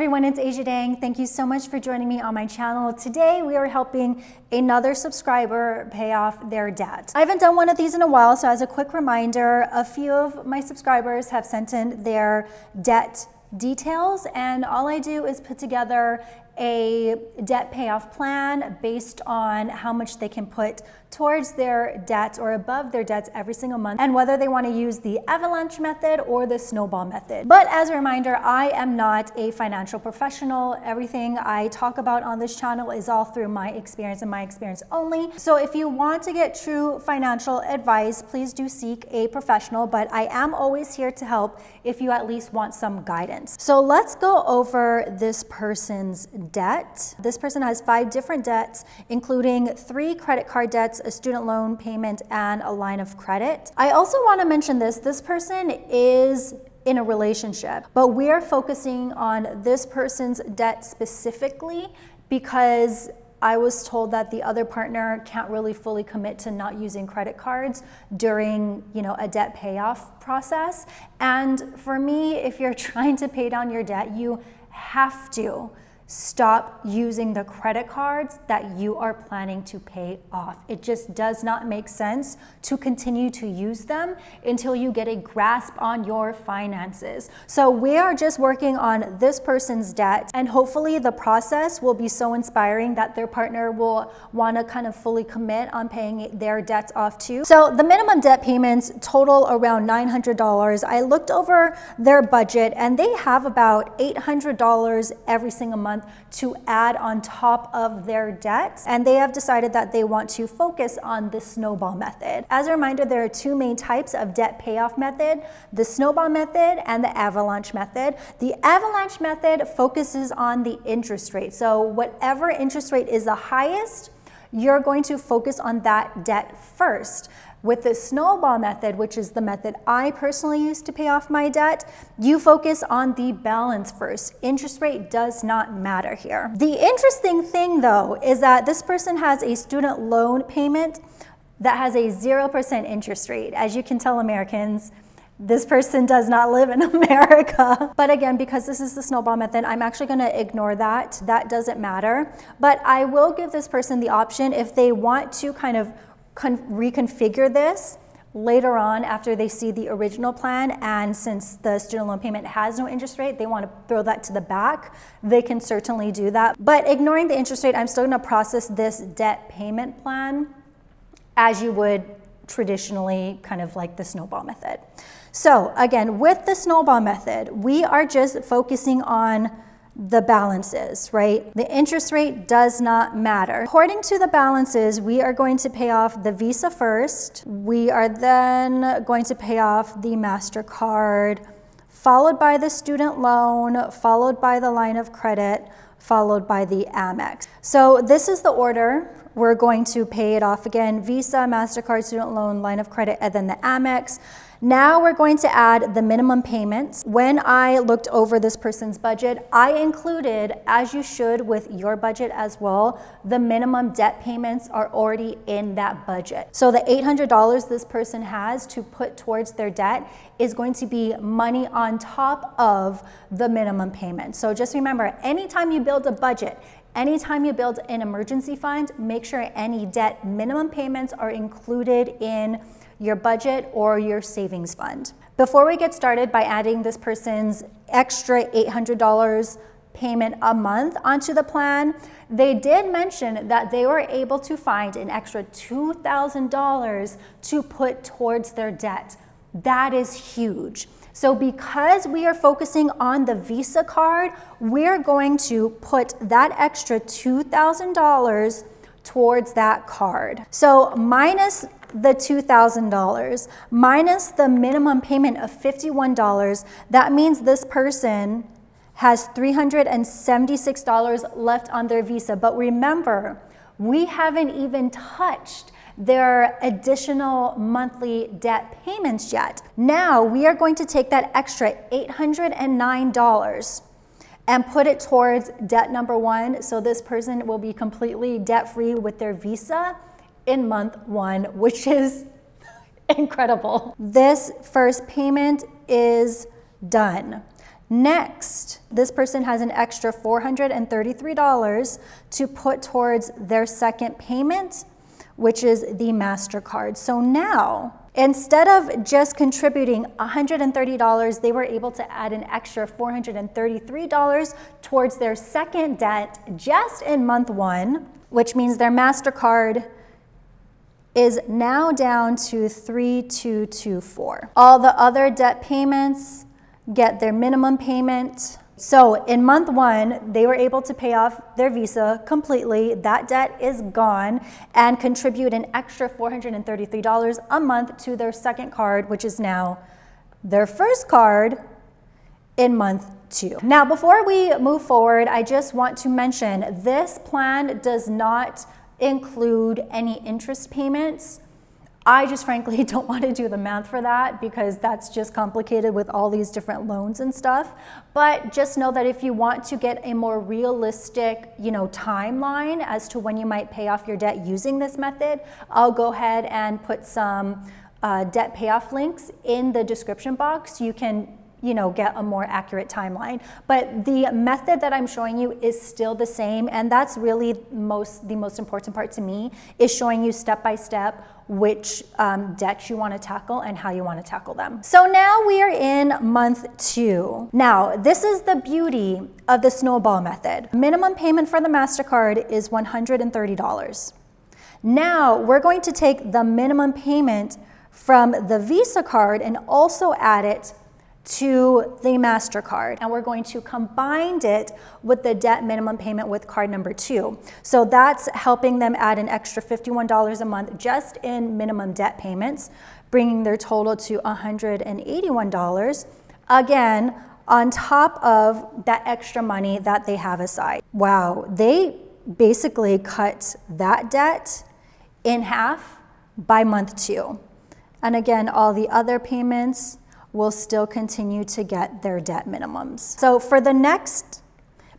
everyone, it's Asia Dang. Thank you so much for joining me on my channel. Today we are helping another subscriber pay off their debt. I haven't done one of these in a while, so as a quick reminder, a few of my subscribers have sent in their debt details, and all I do is put together a debt payoff plan based on how much they can put towards their debts or above their debts every single month, and whether they want to use the avalanche method or the snowball method. But as a reminder, I am not a financial professional. Everything I talk about on this channel is all through my experience and my experience only. So if you want to get true financial advice, please do seek a professional, but I am always here to help if you at least want some guidance. So let's go over this person's debt. This person has 5 different debts, including 3 credit card debts, a student loan payment, and a line of credit. I also want to mention this person is in a relationship, but we are focusing on this person's debt specifically because I was told that the other partner can't really fully commit to not using credit cards during, a debt payoff process. And for me, if you're trying to pay down your debt, you have to stop using the credit cards that you are planning to pay off. It just does not make sense to continue to use them until you get a grasp on your finances. So we are just working on this person's debt, and hopefully the process will be so inspiring that their partner will want to kind of fully commit on paying their debts off too. So the minimum debt payments total around $900. I looked over their budget and they have about $800 every single month to add on top of their debts, and they have decided that they want to focus on the snowball method. As a reminder, there are 2 main types of debt payoff method: the snowball method and the avalanche method. The avalanche method focuses on the interest rate. So whatever interest rate is the highest, you're going to focus on that debt first. With the snowball method, which is the method I personally use to pay off my debt, you focus on the balance first. Interest rate does not matter here. The interesting thing though is that this person has a student loan payment that has a 0% interest rate. As you can tell, Americans, this person does not live in America. But again, because this is the snowball method, I'm actually going to ignore that. That doesn't matter. But I will give this person the option, if they want to kind of reconfigure this later on after they see the original plan, and since the student loan payment has no interest rate, they want to throw that to the back, they can certainly do that. But ignoring the interest rate, I'm still going to process this debt payment plan as you would traditionally, kind of like the snowball method. So again, with the snowball method, we are just focusing on the balances, right? The interest rate does not matter. According to the balances, we are going to pay off the Visa first. We are then going to pay off the MasterCard, followed by the student loan, followed by the line of credit, followed by the Amex. So this is the order. We're going to pay it off again: Visa, MasterCard, student loan, line of credit, and then the Amex. Now we're going to add the minimum payments. When I looked over this person's budget, I included, as you should with your budget as well, the minimum debt payments are already in that budget. So the $800 this person has to put towards their debt is going to be money on top of the minimum payment. So just remember, anytime you build a budget, anytime you build an emergency fund, make sure any debt minimum payments are included in your budget or your savings fund. Before we get started by adding this person's extra $800 payment a month onto the plan, they did mention that they were able to find an extra $2,000 to put towards their debt. That is huge. So because we are focusing on the Visa card, we're going to put that extra $2,000 towards that card. So minus the $2,000 minus the minimum payment of $51, that means this person has $376 left on their Visa. But remember, we haven't even touched their additional monthly debt payments yet. Now we are going to take that extra $809 and put it towards debt number 1. So this person will be completely debt-free with their Visa in month 1, which is incredible. This first payment is done. Next, this person has an extra $433 to put towards their second payment, which is the MasterCard. So now, instead of just contributing $130, they were able to add an extra $433 towards their second debt just in month 1, which means their MasterCard is now down to $3,224. All the other debt payments get their minimum payment. So in month 1, they were able to pay off their Visa completely. That debt is gone, and contribute an extra $433 a month to their second card, which is now their first card in month 2. Now, before we move forward, I just want to mention this plan does not include any interest payments. I just frankly don't want to do the math for that because that's just complicated with all these different loans and stuff. But just know that if you want to get a more realistic, timeline as to when you might pay off your debt using this method, I'll go ahead and put some debt payoff links in the description box. You can get a more accurate timeline. But the method that I'm showing you is still the same, and that's really the most important part to me, is showing you step by step which debts you want to tackle and how you want to tackle them. So now we are in month 2. Now, this is the beauty of the Snowball Method. Minimum payment for the MasterCard is $130. Now, we're going to take the minimum payment from the Visa card and also add it to the MasterCard, and we're going to combine it with the debt minimum payment with card number 2. So that's helping them add an extra $51 a month just in minimum debt payments, bringing their total to $181, again, on top of that extra money that they have aside. Wow, they basically cut that debt in half by month 2. And again, all the other payments will still continue to get their debt minimums. So for the next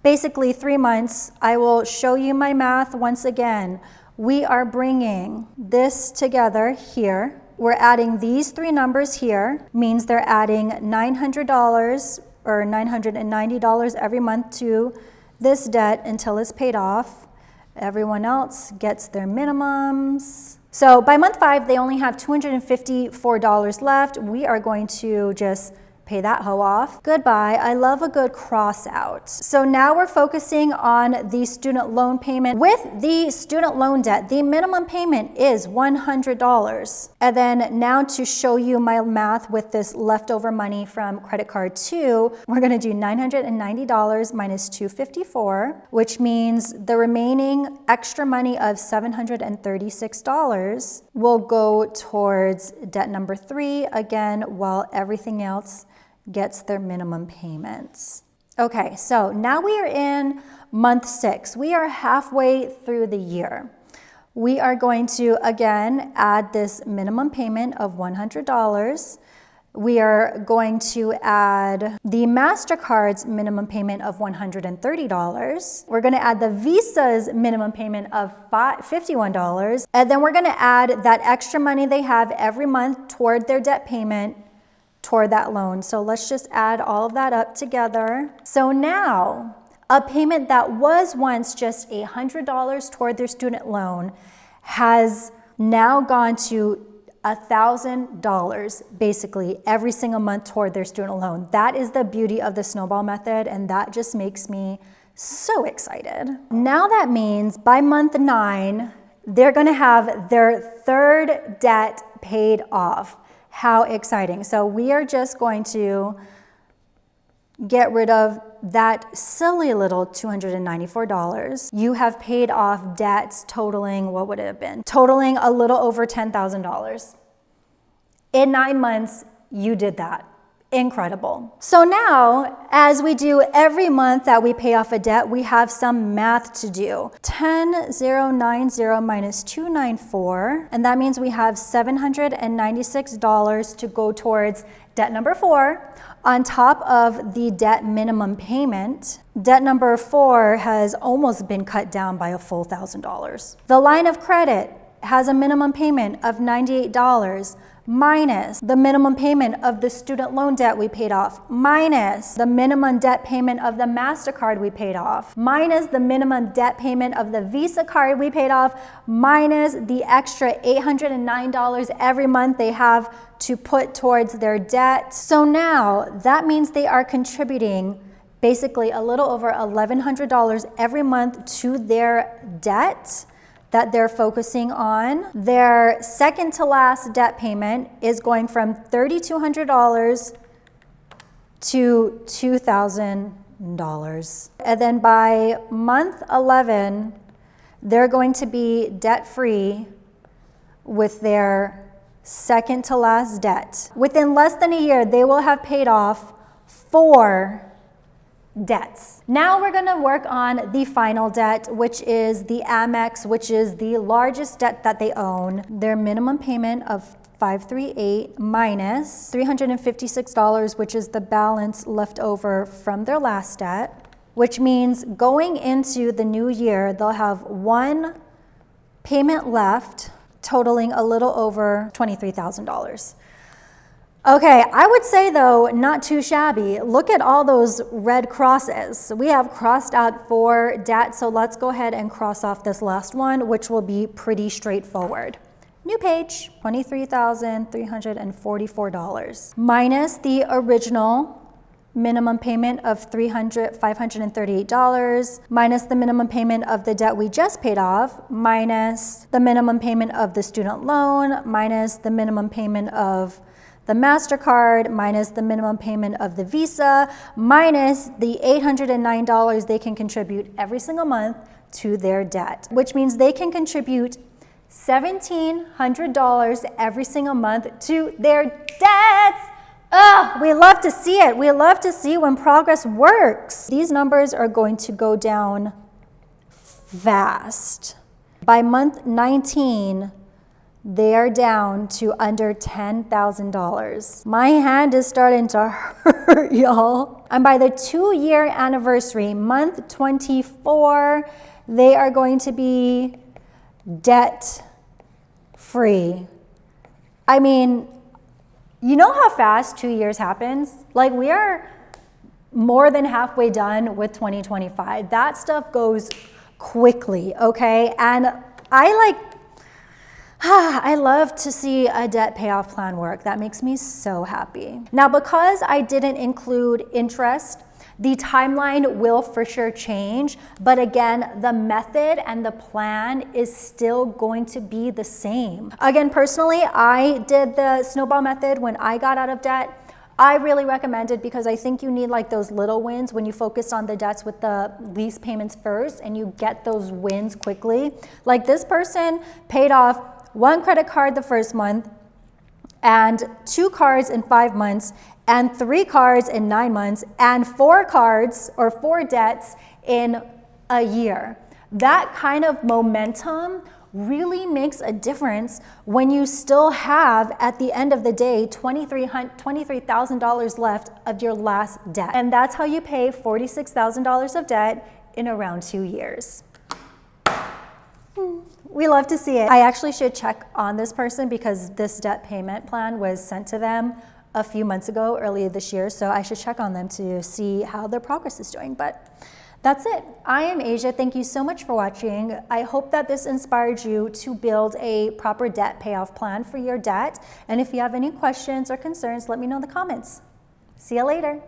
basically 3 months, I will show you my math once again. We are bringing this together here. We're adding these 3 numbers here, means they're adding $900 or $990 every month to this debt until it's paid off. Everyone else gets their minimums. So by month 5, they only have $254 left. We are going to just pay that hoe off. Goodbye. I love a good cross out. So now we're focusing on the student loan payment. With the student loan debt, the minimum payment is $100. And then now to show you my math with this leftover money from credit card 2, we're going to do $990 minus $254, which means the remaining extra money of $736 will go towards debt number 3, again, while everything else gets their minimum payments. Okay, so now we are in month 6. We are halfway through the year. We are going to, again, add this minimum payment of $100. We are going to add the MasterCard's minimum payment of $130. We're going to add the Visa's minimum payment of $51. And then we're going to add that extra money they have every month toward their debt payment toward that loan. So let's just add all of that up together. So now, a payment that was once just $100 toward their student loan has now gone to $1,000 basically every single month toward their student loan. That is the beauty of the Snowball Method, and that just makes me so excited. Now that means by month 9, they're going to have their 3rd debt paid off. How exciting. So we are just going to get rid of that silly little $294. You have paid off debts totaling, what would it have been? Totaling a little over $10,000. In 9 months, you did that. Incredible. So now, as we do every month that we pay off a debt, we have some math to do. 10,090 minus 294, and that means we have $796 to go towards debt number 4, on top of the debt minimum payment. Debt number 4 has almost been cut down by a full $1,000. The line of credit has a minimum payment of $98, minus the minimum payment of the student loan debt we paid off, minus the minimum debt payment of the MasterCard we paid off, minus the minimum debt payment of the Visa card we paid off, minus the extra $809 every month they have to put towards their debt. So now that means they are contributing basically a little over $1,100 every month to their debt that they're focusing on. Their second to last debt payment is going from $3,200 to $2,000. And then by month 11, they're going to be debt-free with their second to last debt. Within less than a year, they will have paid off 4 debts. Now we're going to work on the final debt, which is the Amex, which is the largest debt that they own. Their minimum payment of $538 minus $356, which is the balance left over from their last debt, which means going into the new year, they'll have 1 payment left, totaling a little over $23,000. Okay, I would say though, not too shabby. Look at all those red crosses. So we have crossed out 4 debts, so let's go ahead and cross off this last one, which will be pretty straightforward. New page, $23,344, minus the original minimum payment of $538, minus the minimum payment of the debt we just paid off, minus the minimum payment of the student loan, minus the minimum payment of the MasterCard, minus the minimum payment of the Visa, minus the $809 they can contribute every single month to their debt, which means they can contribute $1,700 every single month to their debts. Oh, we love to see it. We love to see when progress works. These numbers are going to go down fast. By month 19, they are down to under $10,000. My hand is starting to hurt, y'all. And by the 2-year anniversary, month 24, they are going to be debt-free. I mean, you know how fast 2 years happens? Like, we are more than halfway done with 2025. That stuff goes quickly, okay? And I love to see a debt payoff plan work. That makes me so happy. Now, because I didn't include interest, the timeline will for sure change, but again, the method and the plan is still going to be the same. Again, personally, I did the Snowball Method when I got out of debt. I really recommend it because I think you need like those little wins when you focus on the debts with the least payments first and you get those wins quickly. Like this person paid off 1 credit card the first month and 2 cards in 5 months and 3 cards in 9 months and 4 cards or 4 debts in a year. That kind of momentum really makes a difference when you still have, at the end of the day, $23,000 left of your last debt. And that's how you pay $46,000 of debt in around 2 years. We love to see it. I actually should check on this person because this debt payment plan was sent to them a few months ago, earlier this year, so I should check on them to see how their progress is doing. But that's it. I am Asia. Thank you so much for watching. I hope that this inspired you to build a proper debt payoff plan for your debt. And if you have any questions or concerns, let me know in the comments. See you later.